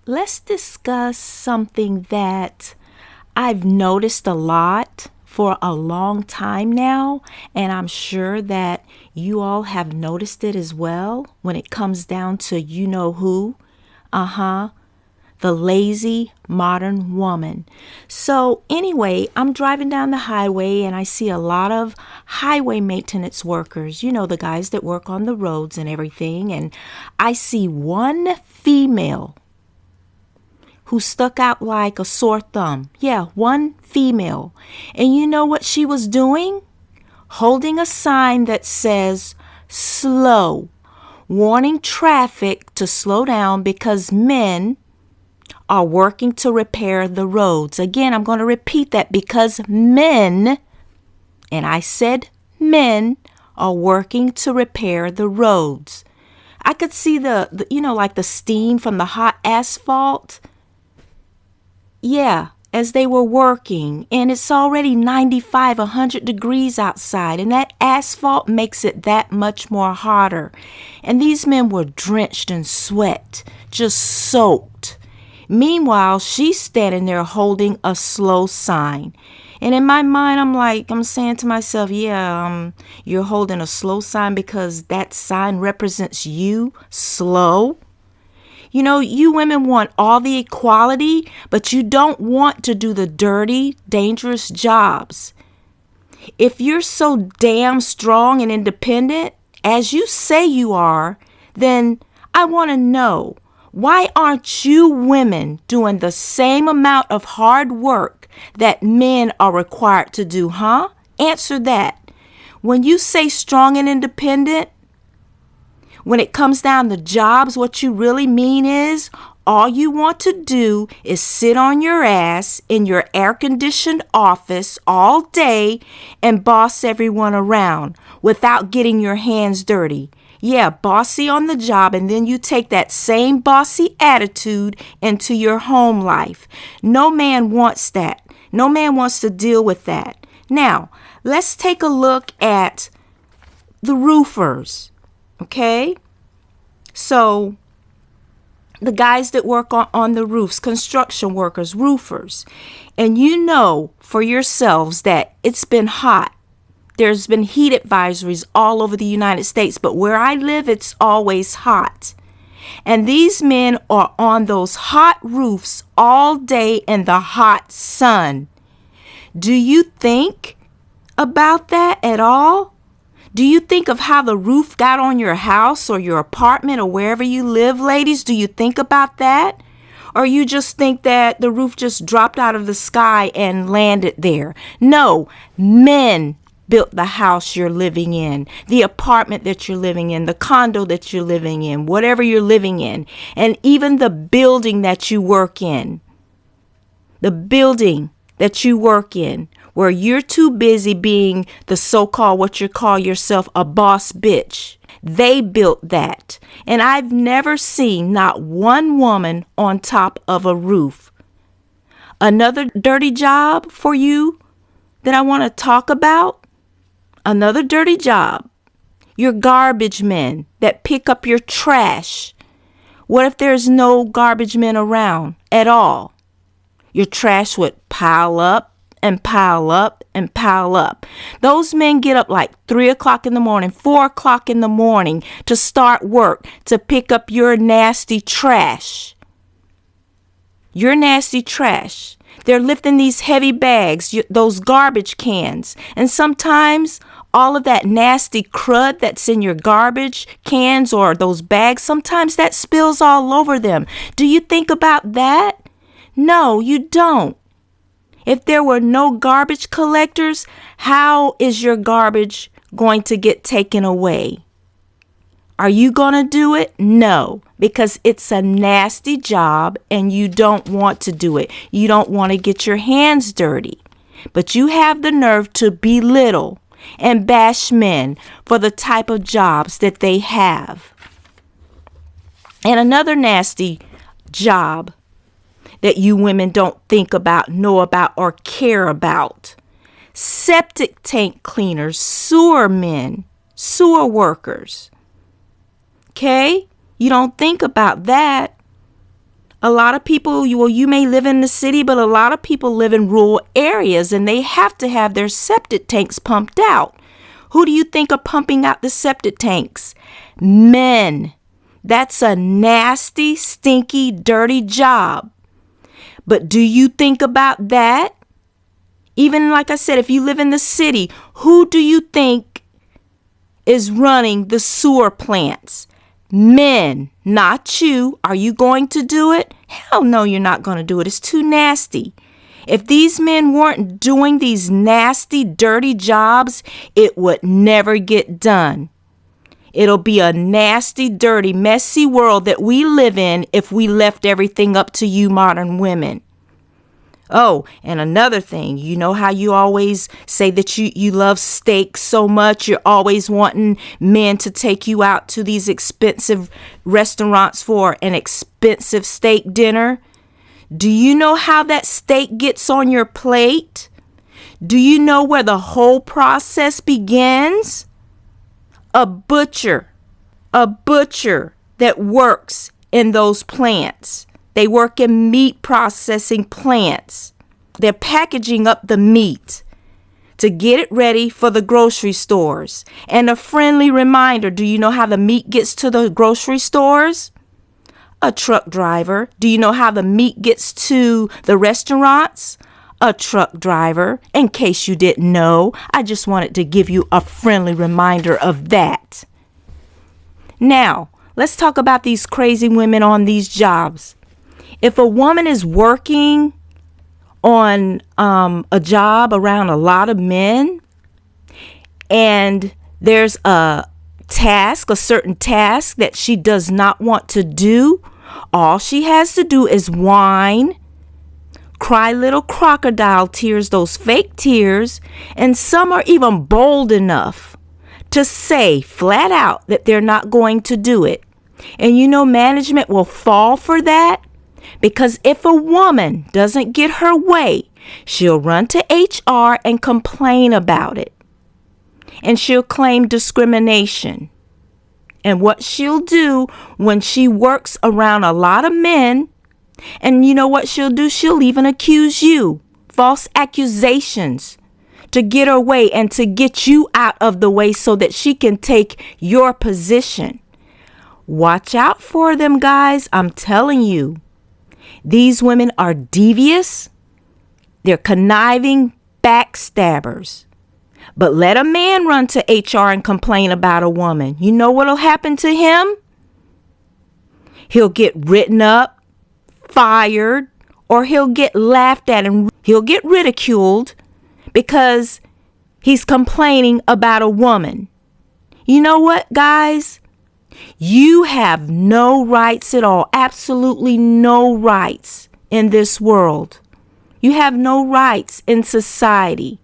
let's discuss something that I've noticed a lot for a long time now, and I'm sure that you all have noticed it as well when it comes down to you know who. Uh huh. The lazy modern woman. So, anyway, I'm driving down the highway and I see a lot of highway maintenance workers, you know, the guys that work on the roads and everything. And I see one female who stuck out like a sore thumb. Yeah, one female. And you know what she was doing? Holding a sign that says slow, warning traffic to slow down because men are working to repair the roads. Again, I'm going to repeat that because men, and I said men, are working to repair the roads. I could see the like the steam from the hot asphalt. Yeah, as they were working, and it's already 95, 100 degrees outside, and that asphalt makes it that much more hotter. And these men were drenched in sweat, just soaked. Meanwhile, she's standing there holding a slow sign. And in my mind, I'm saying to myself, yeah, you're holding a slow sign because that sign represents you, slow. You know, you women want all the equality, but you don't want to do the dirty, dangerous jobs. If you're so damn strong and independent, as you say you are, then I want to know, why aren't you women doing the same amount of hard work that men are required to do, huh? Answer that. When you say strong and independent, when it comes down to jobs, what you really mean is all you want to do is sit on your ass in your air-conditioned office all day and boss everyone around without getting your hands dirty. Yeah, bossy on the job, and then you take that same bossy attitude into your home life. No man wants that. No man wants to deal with that. Now, let's take a look at the roofers. Okay, so the guys that work on the roofs, construction workers, roofers, and you know for yourselves that it's been hot. There's been heat advisories all over the United States, but where I live, it's always hot. And these men are on those hot roofs all day in the hot sun. Do you think about that at all? Do you think of how the roof got on your house or your apartment or wherever you live, ladies? Do you think about that? Or you just think that the roof just dropped out of the sky and landed there? No, men built the house you're living in, the apartment that you're living in, the condo that you're living in, whatever you're living in, and even the building that you work in. The building that you work in, where you're too busy being the so-called what you call yourself a boss bitch. They built that. And I've never seen not one woman on top of a roof. Another dirty job for you that I want to talk about. Another dirty job. Your garbage men that pick up your trash. What if there's no garbage men around at all? Your trash would pile up and pile up and pile up. Those men get up like 3 o'clock in the morning, 4 o'clock in the morning to start work to pick up your nasty trash. Your nasty trash. They're lifting these heavy bags, those garbage cans. And sometimes all of that nasty crud that's in your garbage cans or those bags, sometimes that spills all over them. Do you think about that? No, you don't. If there were no garbage collectors, how is your garbage going to get taken away? Are you going to do it? No, because it's a nasty job and you don't want to do it. You don't want to get your hands dirty. But you have the nerve to belittle and bash men for the type of jobs that they have. And another nasty job that you women don't think about, know about, or care about. Septic tank cleaners, sewer men, sewer workers. Okay? You don't think about that. A lot of people, you may live in the city, but a lot of people live in rural areas and they have to have their septic tanks pumped out. Who do you think are pumping out the septic tanks? Men. That's a nasty, stinky, dirty job. But do you think about that? Even like I said, if you live in the city, who do you think is running the sewer plants? Men, not you. Are you going to do it? Hell no, you're not going to do it. It's too nasty. If these men weren't doing these nasty, dirty jobs, it would never get done. It'll be a nasty, dirty, messy world that we live in if we left everything up to you modern women. Oh, and another thing, you know how you always say that you love steak so much, you're always wanting men to take you out to these expensive restaurants for an expensive steak dinner? Do you know how that steak gets on your plate? Do you know where the whole process begins? A butcher that works in those plants. They work in meat processing plants. They're packaging up the meat to get it ready for the grocery stores. And a friendly reminder, do you know how the meat gets to the grocery stores? A truck driver. Do you know how the meat gets to the restaurants? A truck driver. In case you didn't know, I just wanted to give you a friendly reminder of that. Now, let's talk about these crazy women on these jobs. If a woman is working on a job around a lot of men and there's a certain task that she does not want to do, all she has to do is whine, cry little crocodile tears, those fake tears, and some are even bold enough to say flat out that they're not going to do it. And you know, management will fall for that. Because if a woman doesn't get her way, she'll run to HR and complain about it. And she'll claim discrimination. And what she'll do when she works around a lot of men, and you know what she'll do? She'll even accuse you. False accusations to get her way and to get you out of the way so that she can take your position. Watch out for them, guys. I'm telling you. These women are devious. They're conniving backstabbers. But let a man run to HR and complain about a woman. You know what'll happen to him? He'll get written up, fired, or he'll get laughed at and he'll get ridiculed because he's complaining about a woman. You know what, guys? You have no rights at all. Absolutely no rights in this world. You have no rights in society.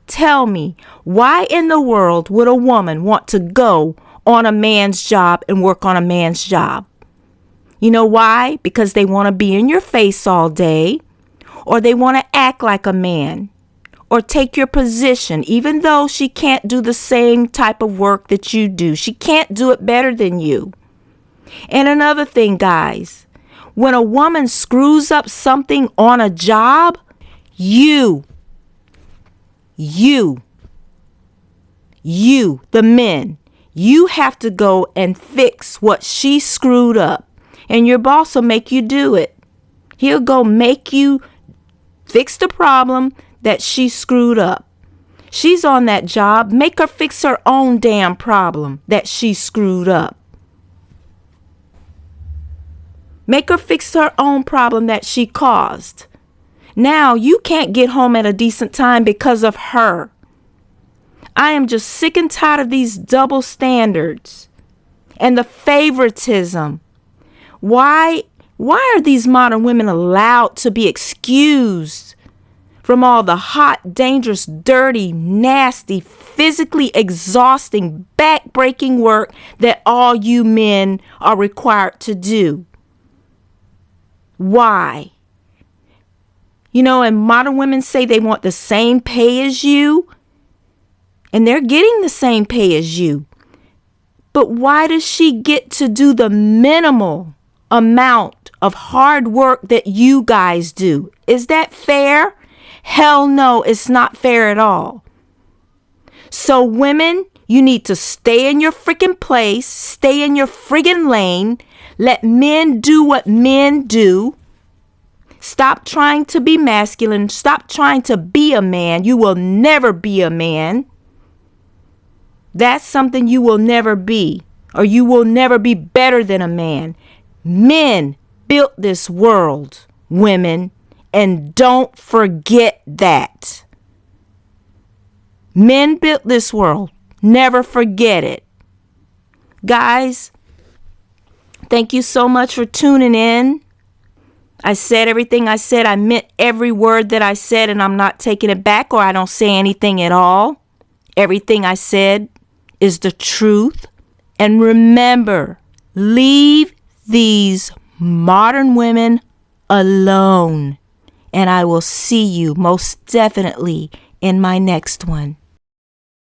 Tell me, why in the world would a woman want to go on a man's job and work on a man's job? You know why? Because they want to be in your face all day, or they want to act like a man, or take your position, even though she can't do the same type of work that you do. She can't do it better than you. And another thing, guys, when a woman screws up something on a job, you, the men, you have to go and fix what she screwed up. And your boss will make you do it. He'll go make you fix the problem that she screwed up. She's on that job. Make her fix her own damn problem that she screwed up. Make her fix her own problem that she caused. Now you can't get home at a decent time because of her. I am just sick and tired of these double standards and the favoritism. Why are these modern women allowed to be excused from all the hot, dangerous, dirty, nasty, physically exhausting, back-breaking work that all you men are required to do? Why? You know, and modern women say they want the same pay as you, and they're getting the same pay as you. But why does she get to do the minimal amount of hard work that you guys do. Is that fair? Hell no, it's not fair at all. So women, you need to stay in your freaking place, stay in your friggin' lane, let men do what men do. Stop trying to be masculine, stop trying to be a man. You will never be a man. That's something you will never be, or you will never be better than a man. Men built this world, women, and don't forget that. Men built this world. Never forget it. Guys, thank you so much for tuning in. I said everything I said. I meant every word that I said, and I'm not taking it back, or I don't say anything at all. Everything I said is the truth. And remember, leave these modern women alone. And I will see you most definitely in my next one.